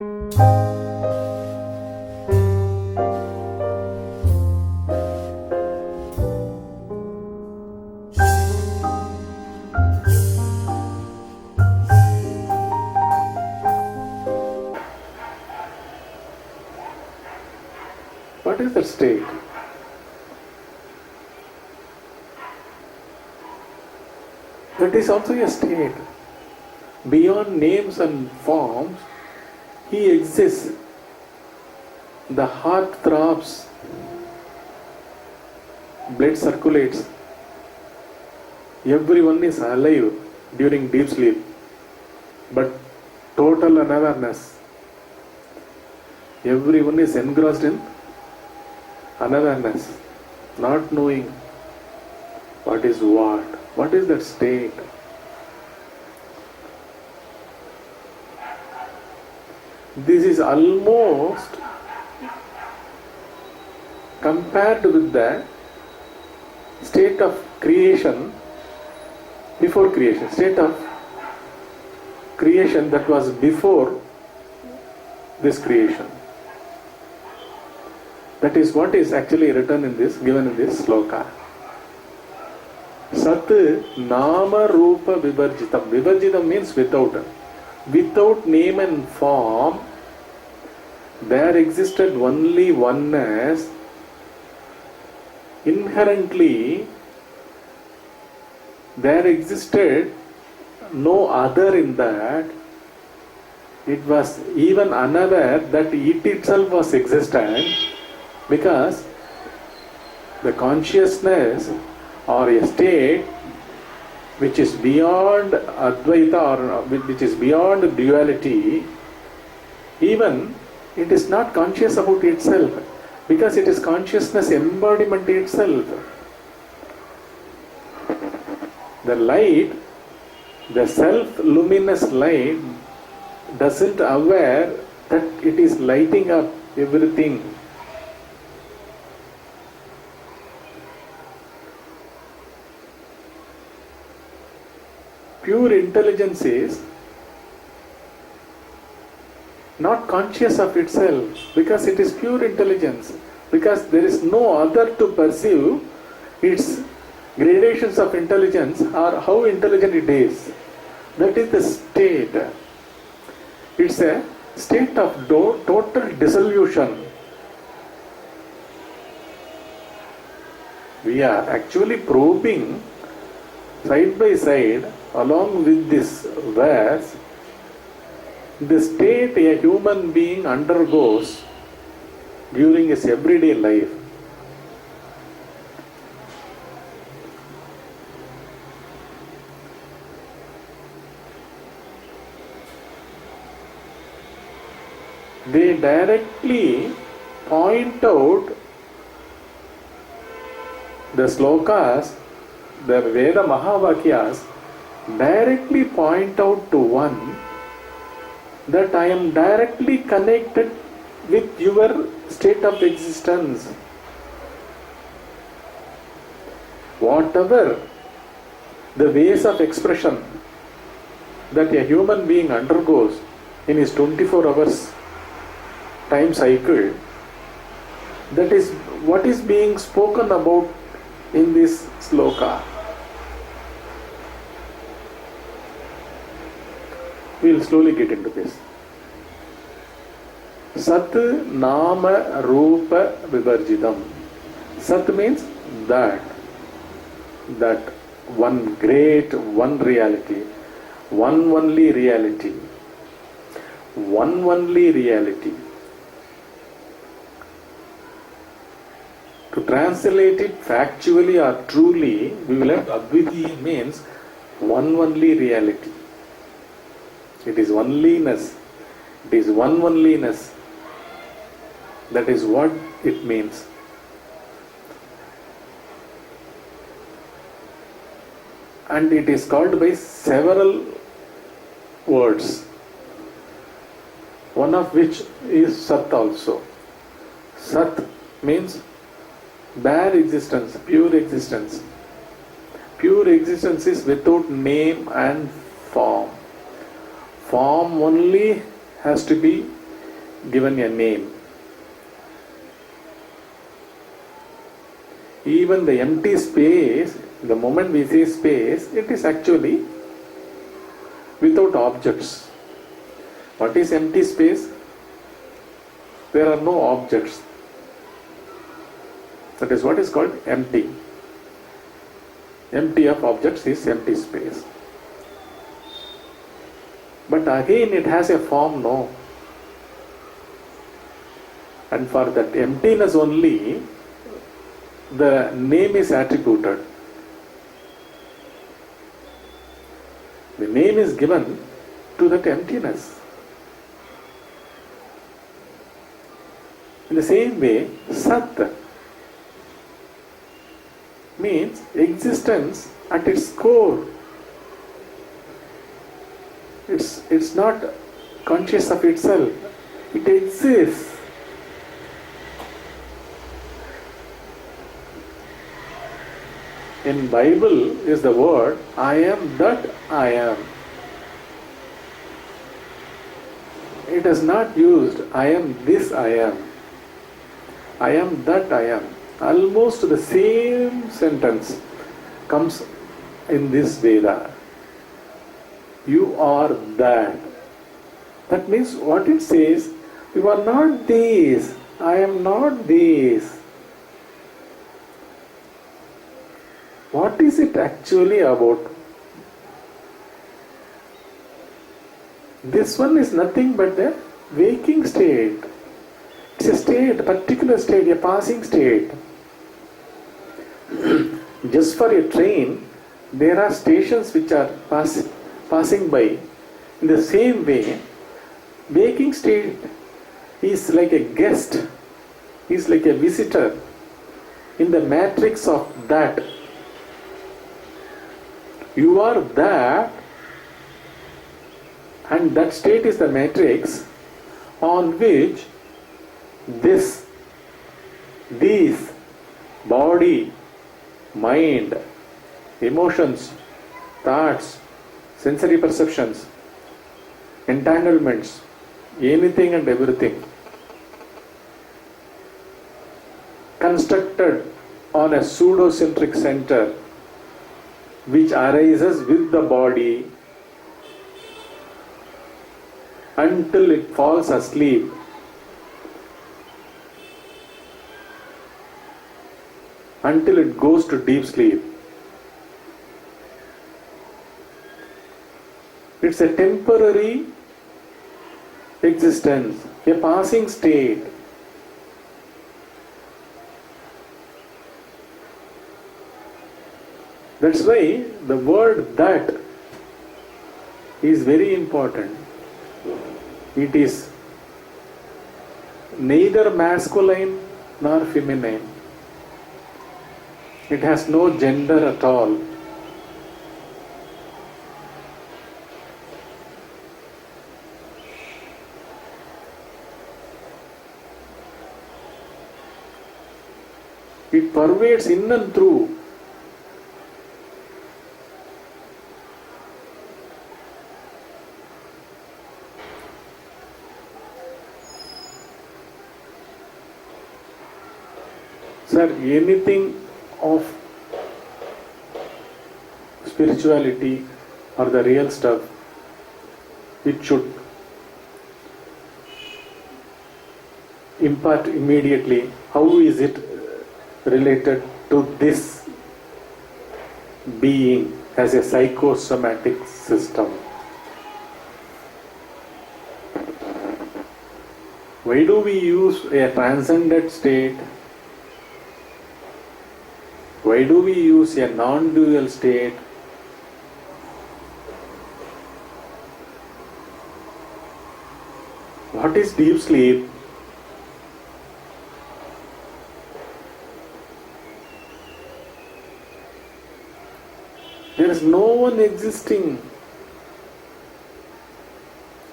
What is that state? That is also a state. Beyond names and forms, he exists. The heart throbs, blood circulates. Everyone is alive during deep sleep, but total unawareness. Everyone is engrossed in unawareness, not knowing what is what. What is that state? This is almost compared with the state of creation before creation, state of creation that was before this creation. That is what is actually written in this, given in this sloka. Sat nama rupa vivarjitam. Vivarjitam means without. Without name and form, there existed only oneness. Inherently, there existed no other in that. It was even unaware that it itself was existent, because the consciousness or a state which is beyond Advaita or which is beyond duality, even it is not conscious about itself, because it is consciousness embodiment itself. The light, the self-luminous light, doesn't aware that it is lighting up everything. Pure intelligence is not conscious of itself, because it is pure intelligence, because there is no other to perceive its gradations of intelligence or how intelligent it is. That is the state. It's a state of total dissolution. We are actually probing side by side along with this verse the state a human being undergoes during his everyday life. They directly point out the slokas, the Veda Mahavakyas directly point out to one that I am directly connected with your state of existence. Whatever the ways of expression that a human being undergoes in his 24 hours time cycle, that is what is being spoken about in this sloka. We will slowly get into this. Sat nama rupa vivarjidam. Sat means that one great, one reality, one only reality, one only reality. To translate it factually or truly, we will have Advitiya means one only reality. It is onliness. It is one onliness. That is what it means. And it is called by several words, one of which is Sat also. Sat means bare existence, pure existence. Pure existence is without name and form. Form only has to be given a name. Even the empty space, the moment we say space, it is actually without objects. What is empty space? There are no objects. That is what is called empty. Empty of objects is empty space. But again it has a form, no? And for that emptiness only, the name is attributed. The name is given to that emptiness. In the same way, Sat means existence at its core. It's not conscious of itself. It exists. In Bible is the word I am that I am. It is not used I am this I am. I am that I am. Almost the same sentence comes in this Veda. You are that. That means what it says, you are not this. I am not this. What is it actually about? This one is nothing but the waking state. It's a state, a particular state, a passing state. Just for a train, there are stations which are passing by. In the same way, waking state is like a guest, is like a visitor in the matrix of that. You are that, and that state is the matrix on which these body, mind, emotions, thoughts, sensory perceptions, entanglements, anything and everything constructed on a pseudocentric center which arises with the body until it falls asleep. Until it goes to deep sleep. It's a temporary existence, a passing state. That's why the word that is very important. It is neither masculine nor feminine. It has no gender at all. It pervades in and through. Sir, anything of spirituality or the real stuff, it should impart immediately. How is it related to this being as a psychosomatic system? Why do we use a transcendent state? Why do we use a non-dual state? What is deep sleep? There is no one existing,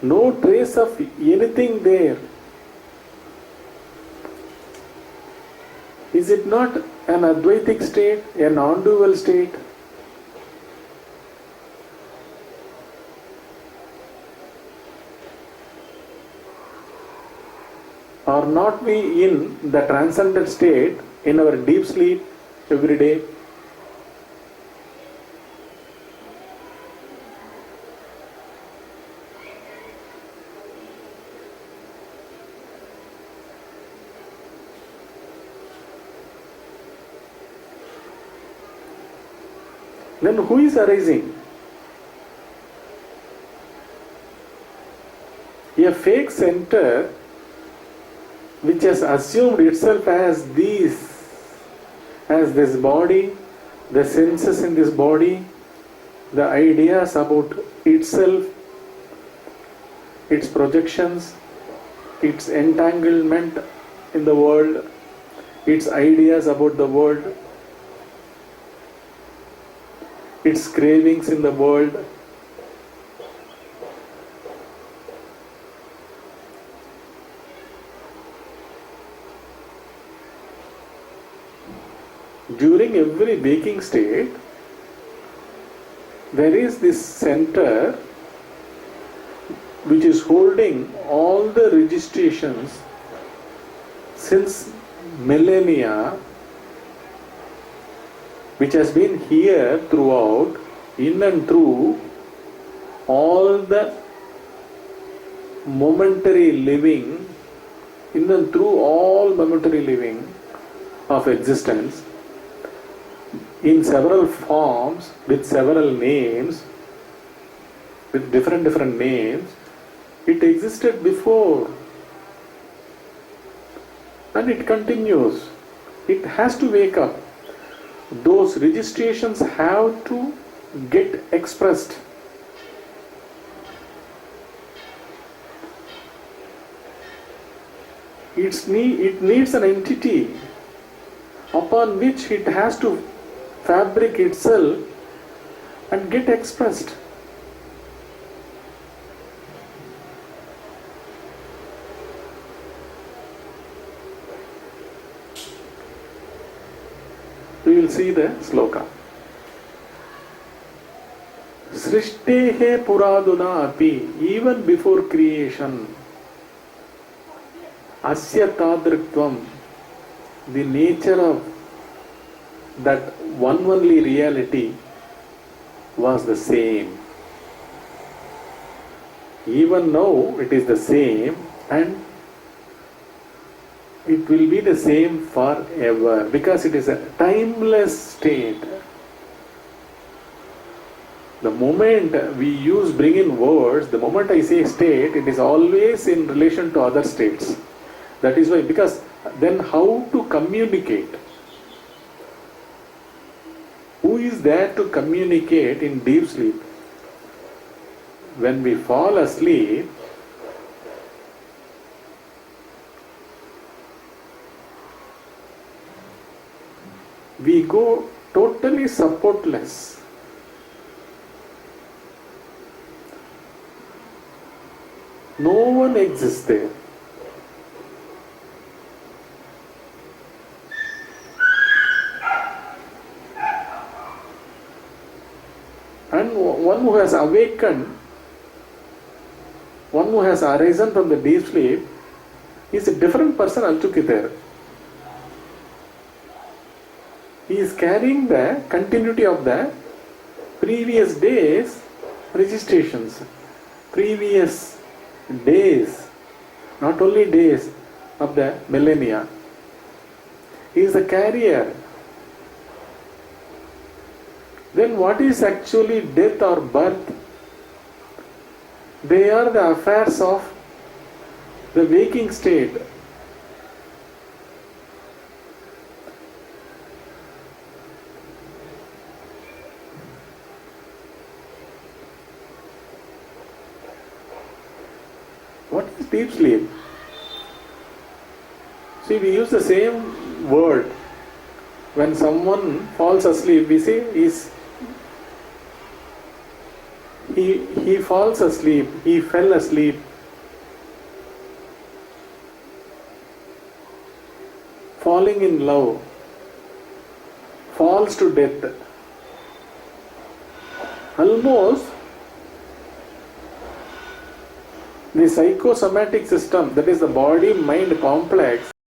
no trace of anything there. Is it not an Advaitic state, a non-dual state? Are not we in the transcendent state in our deep sleep every day? Then who is arising? A fake center which has assumed itself as this body, the senses in this body, the ideas about itself, its projections, its entanglement in the world, its ideas about the world, its cravings in the world. During every waking state, there is this center which is holding all the registrations since millennia, which has been here throughout, in and through all the momentary living, in and through all momentary living of existence, in several forms, with several names, with different names. It existed before and it continues. It has to wake up. Those registrations have to get expressed. It needs an entity upon which it has to fabric itself and get expressed. We will see the sloka. Srishtehe puraduna api, even before creation, asya tadriktvam, the nature of that one only reality was the same. Even now it is the same, and it will be the same forever because it is a timeless state. The moment we bring in words, the moment I say state, it is always in relation to other states. That is why, because then how to communicate? Who is there to communicate in deep sleep? When we fall asleep, we go totally supportless. No one exists there. And one who has awakened, one who has arisen from the deep sleep, is a different person altogether. He is carrying the continuity of the previous days registrations, previous days, not only days of the millennia. He is the carrier. Then what is actually death or birth? They are the affairs of the waking state. What is deep sleep? See, we use the same word. When someone falls asleep, we say he falls asleep, he fell asleep. Falling in love, falls to death. The psychosomatic system, that is the body mind complex,